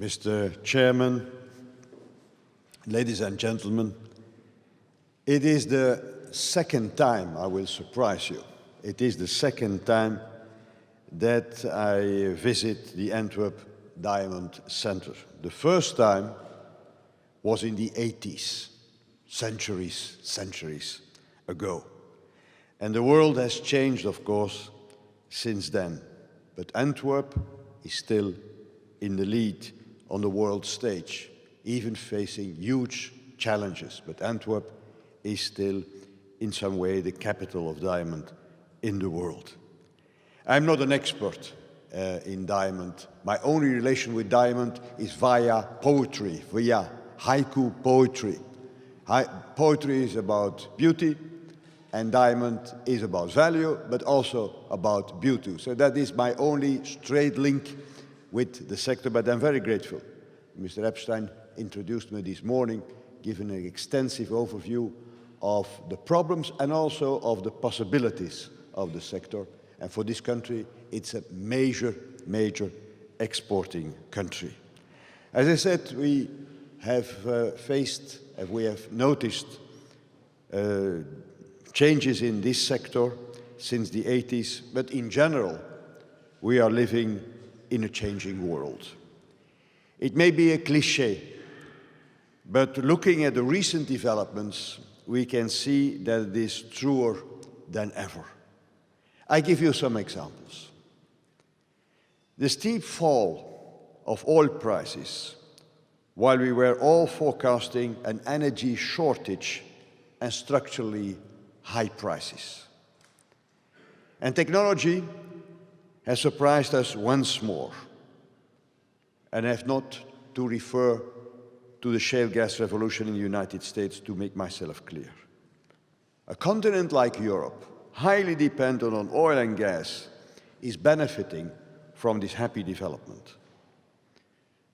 Mr. Chairman, ladies and gentlemen, it is the second time, I will surprise you, it is the second time that I visit the Antwerp Diamond Center. The first time was in the 80s, centuries ago. And the world has changed, of course, since then. But Antwerp is still in the lead on the world stage, even facing huge challenges. But Antwerp is still, in some way, the capital of diamond in the world. I'm not an expert in diamond. My only relation with diamond is via poetry, via haiku poetry. Poetry is about beauty, and diamond is about value, but also about beauty. So that is my only straight link with the sector, but I'm very grateful. Mr. Epstein introduced me this morning, giving an extensive overview of the problems and also of the possibilities of the sector. And for this country, it's a major exporting country. As I said, we have we have noticed changes in this sector since the 80s, but in general, we are living in a changing world. It may be a cliché, but looking at the recent developments, we can see that it is truer than ever. I give you some examples. The steep fall of oil prices, while we were all forecasting an energy shortage and structurally high prices. And technology has surprised us once more, and I have not to refer to the shale gas revolution in the United States to make myself clear. A continent like Europe, highly dependent on oil and gas, is benefiting from this happy development.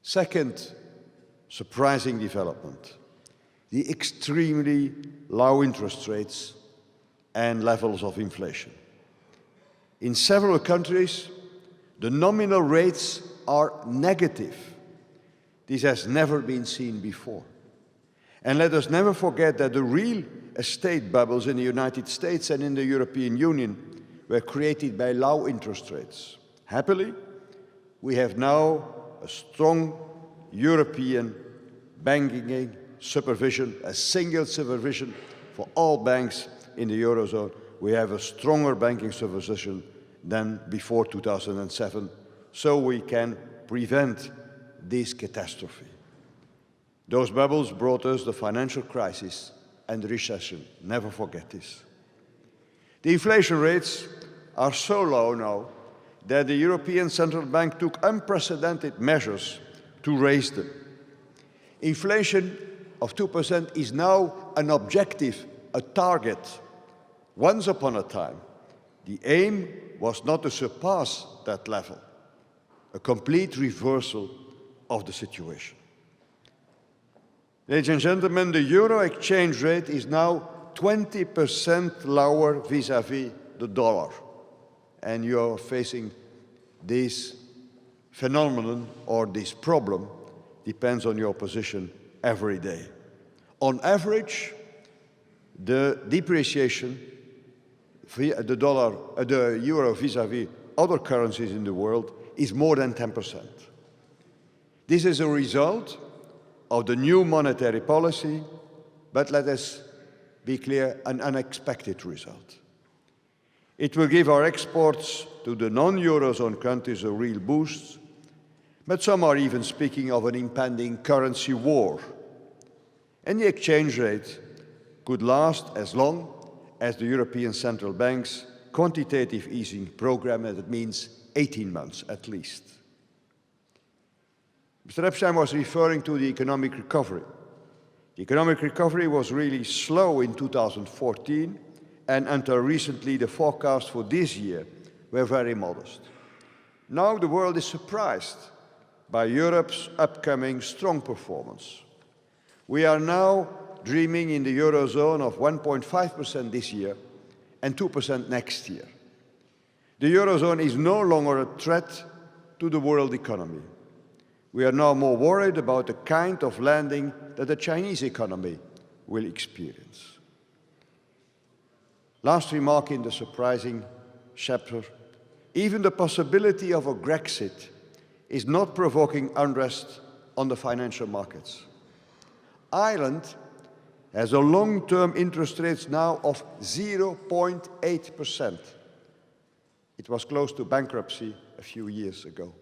Second surprising development, the extremely low interest rates and levels of inflation. In several countries, the nominal rates are negative. This has never been seen before. And let us never forget that the real estate bubbles in the United States and in the European Union were created by low interest rates. Happily, we have now a strong European banking supervision, a single supervision for all banks in the Eurozone. We have a stronger banking supervision than before 2007, so we can prevent this catastrophe. Those bubbles brought us the financial crisis and the recession. Never forget this. The inflation rates are so low now that the European Central Bank took unprecedented measures to raise them. Inflation of 2% is now an objective, a target. Once upon a time, the aim was not to surpass that level, a complete reversal of the situation. Ladies and gentlemen, the euro exchange rate is now 20% lower vis-à-vis the dollar. And you are facing this phenomenon or this problem, depends on your position every day. On average, the depreciation, the euro vis-à-vis other currencies in the world is more than 10%. This is a result of the new monetary policy, but let us be clear, an unexpected result. It will give our exports to the non-Eurozone countries a real boost, but some are even speaking of an impending currency war. And the exchange rate could last as long as the European Central Bank's quantitative easing program, and it means 18 months at least. Mr. Epstein was referring to the economic recovery. The economic recovery was really slow in 2014, and until recently the forecasts for this year were very modest. Now the world is surprised by Europe's upcoming strong performance. We are now dreaming in the Eurozone of 1.5% this year and 2% next year. The Eurozone is no longer a threat to the world economy. We are now more worried about the kind of landing that the Chinese economy will experience. Last remark in the surprising chapter, even the possibility of a Grexit is not provoking unrest on the financial markets. Ireland has a long-term interest rate now of 0.8%. It was close to bankruptcy a few years ago.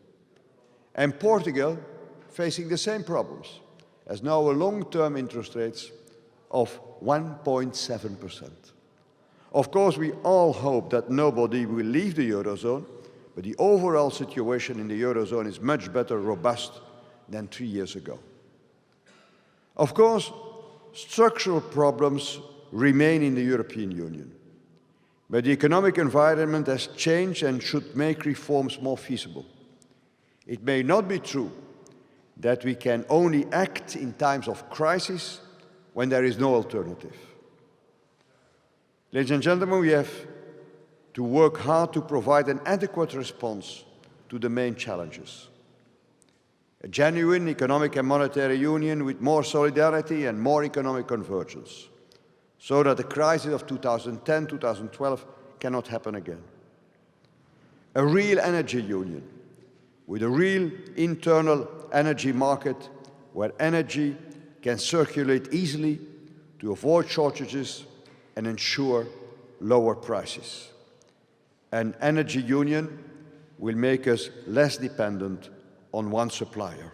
And Portugal, facing the same problems, has now a long-term interest rate of 1.7%. Of course, we all hope that nobody will leave the Eurozone, but the overall situation in the Eurozone is much better robust than 3 years ago. Of course, structural problems remain in the European Union, but the economic environment has changed and should make reforms more feasible. It may not be true that we can only act in times of crisis when there is no alternative. Ladies and gentlemen, we have to work hard to provide an adequate response to the main challenges. A genuine economic and monetary union with more solidarity and more economic convergence, so that the crisis of 2010-2012 cannot happen again. A real energy union, with a real internal energy market where energy can circulate easily to avoid shortages and ensure lower prices. An energy union will make us less dependent on one supplier.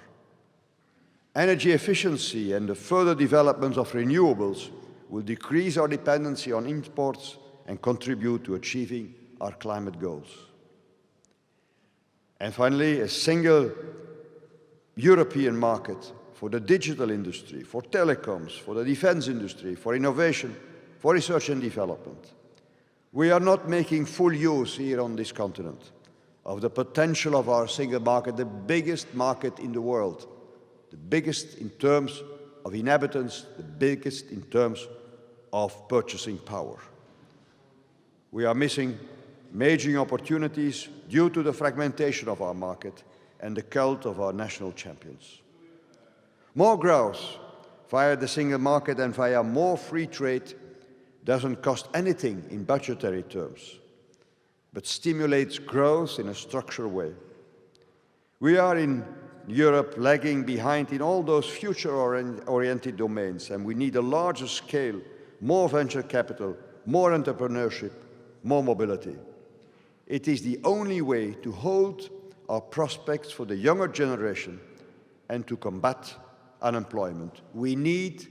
Energy efficiency and the further development of renewables will decrease our dependency on imports and contribute to achieving our climate goals. And finally, a single European market for the digital industry, for telecoms, for the defense industry, for innovation, for research and development. We are not making full use here on this continent of the potential of our single market, the biggest market in the world, the biggest in terms of inhabitants, the biggest in terms of purchasing power. We are missing major opportunities due to the fragmentation of our market and the cult of our national champions. More growth via the single market and via more free trade doesn't cost anything in budgetary terms, but stimulates growth in a structural way. We are in Europe lagging behind in all those future-oriented domains, and we need a larger scale, more venture capital, more entrepreneurship, more mobility. It is the only way to hold our prospects for the younger generation and to combat unemployment. We need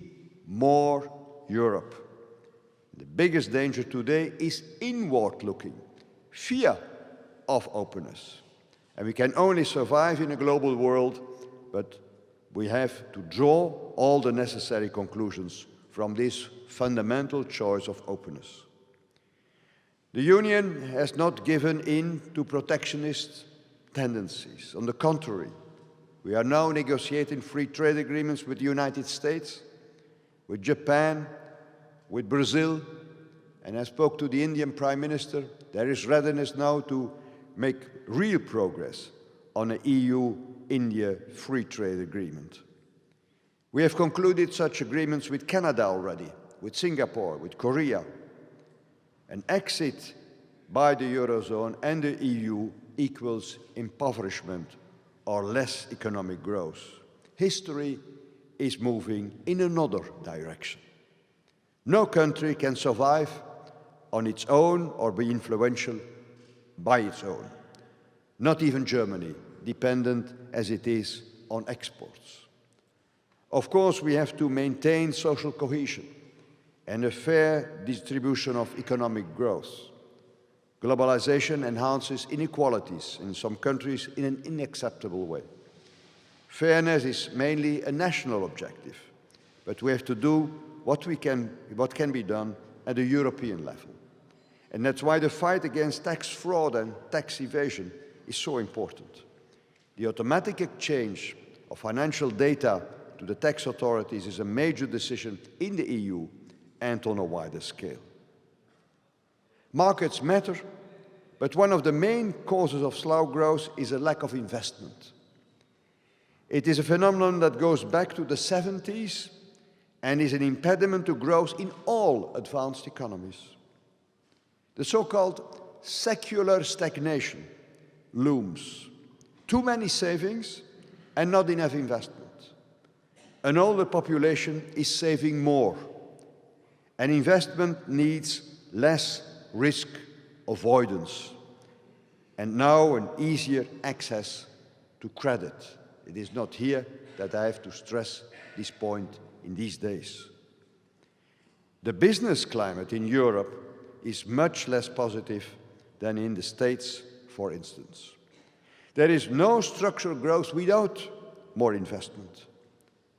more Europe. The biggest danger today is inward-looking, fear of openness. And we can only survive in a global world, but we have to draw all the necessary conclusions from this fundamental choice of openness. The Union has not given in to protectionist tendencies. On the contrary, we are now negotiating free trade agreements with the United States, with Japan, with Brazil, and I spoke to the Indian Prime Minister. There is readiness now to make real progress on an EU-India free trade agreement. We have concluded such agreements with Canada already, with Singapore, with Korea. An exit by the Eurozone and the EU equals impoverishment or less economic growth. History is moving in another direction. No country can survive on its own or be influential by its own. Not even Germany, dependent as it is on exports. Of course, we have to maintain social cohesion and a fair distribution of economic growth. Globalization enhances inequalities in some countries in an unacceptable way. Fairness is mainly a national objective, but we have to do what can be done at a European level. And that's why the fight against tax fraud and tax evasion is so important. The automatic exchange of financial data to the tax authorities is a major decision in the EU and on a wider scale. Markets matter, but one of the main causes of slow growth is a lack of investment. It is a phenomenon that goes back to the 70s and is an impediment to growth in all advanced economies. The so-called secular stagnation looms. Too many savings and not enough investment. An older population is saving more, and investment needs less risk avoidance, and now an easier access to credit. It is not here that I have to stress this point in these days. The business climate in Europe is much less positive than in the States, for instance. There is no structural growth without more investment.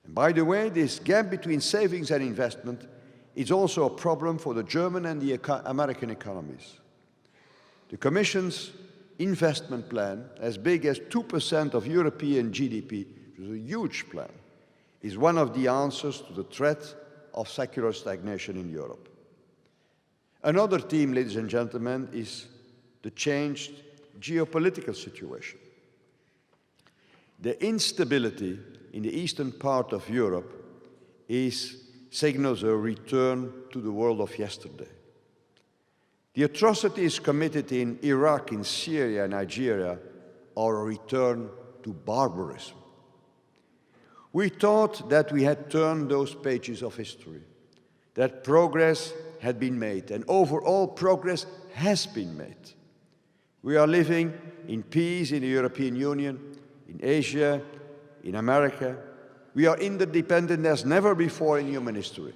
And by the way, this gap between savings and investment is also a problem for the German and the American economies. The Commission's investment plan, as big as 2% of European GDP, which is a huge plan, is one of the answers to the threat of secular stagnation in Europe. Another theme, ladies and gentlemen, is the changed geopolitical situation. The instability in the eastern part of Europe signals a return to the world of yesterday. The atrocities committed in Iraq, in Syria, and Nigeria are a return to barbarism. We thought that we had turned those pages of history, that progress had been made, and overall progress has been made. We are living in peace in the European Union, in Asia, in America. We are interdependent as never before in human history.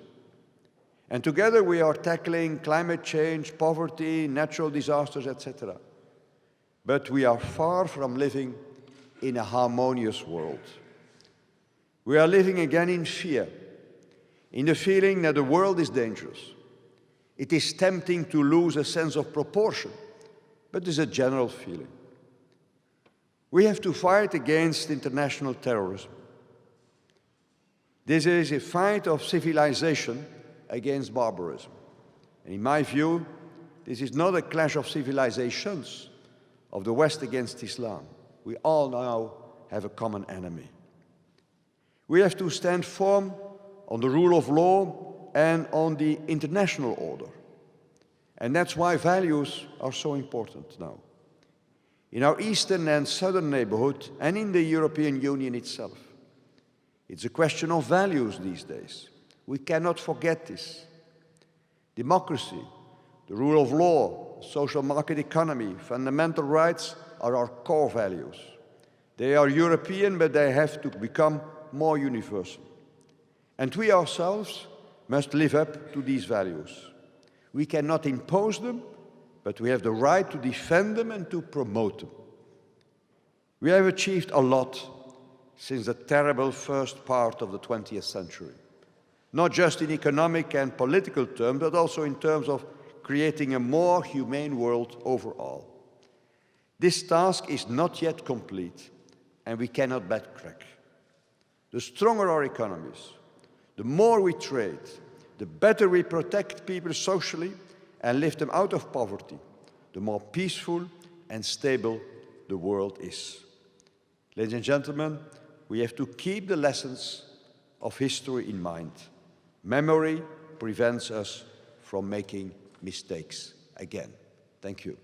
And together we are tackling climate change, poverty, natural disasters, etc. But we are far from living in a harmonious world. We are living again in fear, in the feeling that the world is dangerous. It is tempting to lose a sense of proportion, but it is a general feeling. We have to fight against international terrorism. This is a fight of civilization against barbarism. And in my view, this is not a clash of civilizations of the West against Islam. We all now have a common enemy. We have to stand firm on the rule of law and on the international order. And that's why values are so important now. In our eastern and southern neighborhood and in the European Union itself. It's a question of values these days. We cannot forget this. Democracy, the rule of law, social market economy, fundamental rights are our core values. They are European, but they have to become more universal. And we ourselves must live up to these values. We cannot impose them, but we have the right to defend them and to promote them. We have achieved a lot since the terrible first part of the 20th century, not just in economic and political terms, but also in terms of creating a more humane world overall. This task is not yet complete, and we cannot backtrack. The stronger our economies, the more we trade, the better we protect people socially and lift them out of poverty, the more peaceful and stable the world is. Ladies and gentlemen, we have to keep the lessons of history in mind. Memory prevents us from making mistakes again. Thank you.